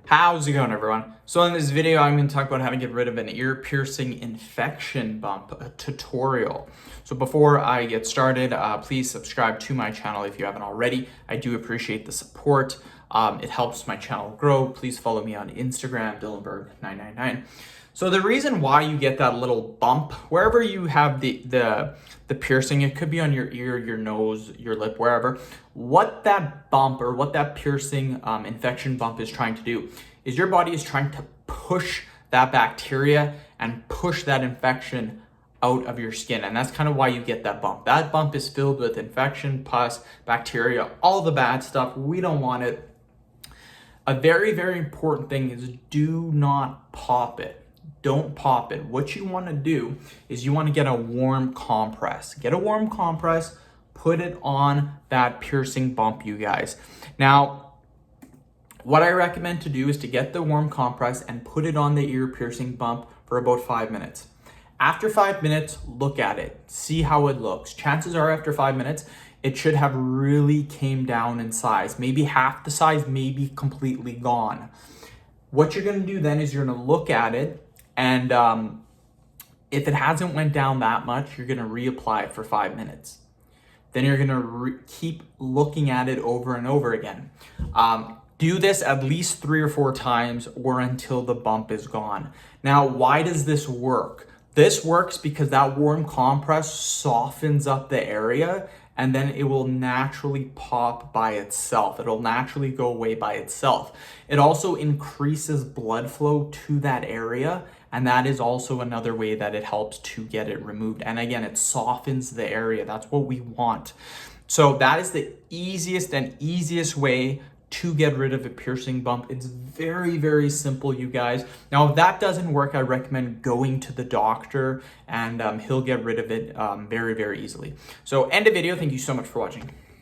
How's it going, everyone? So in this video, I'm going to talk about how to get rid of an ear piercing infection bump, a tutorial. So before I get started, please subscribe to my channel if you haven't already. I do appreciate the support. It helps my channel grow. Please follow me on Instagram, Dillenberg999. So the reason why you get that little bump, wherever you have the piercing, it could be on your ear, your nose, your lip, wherever, what that bump or what that piercing infection bump is trying to do is your body is trying to push that bacteria and push that infection out of your skin. And that's kind of why you get that bump. That bump is filled with infection, pus, bacteria, all the bad stuff. We don't want it. A very, very important thing is do not pop it. Don't pop it. What you want to do is you want to get a warm compress. Get a warm compress, put it on that piercing bump, you guys. Now, what I recommend to do is to get the warm compress and put it on the ear piercing bump for about 5 minutes. After 5 minutes, look at it. See how it looks. Chances are after 5 minutes, it should have really came down in size. Maybe half the size, maybe completely gone. What you're going to do then is you're going to look at it, and if it hasn't went down that much, you're going to reapply it for 5 minutes. Then you're going to keep looking at it over and over again. Do this at least 3 or 4 times or until the bump is gone. Now, why does this work? This works because that warm compress softens up the area and then it will naturally pop by itself. It'll naturally go away by itself. It also increases blood flow to that area, and that is also another way that it helps to get it removed. And again, it softens the area. That's what we want. So that is the easiest and easiest way to get rid of a piercing bump. It's very, very simple, you guys. Now, if that doesn't work, I recommend going to the doctor, and he'll get rid of it very, very easily. So end the video. Thank you so much for watching.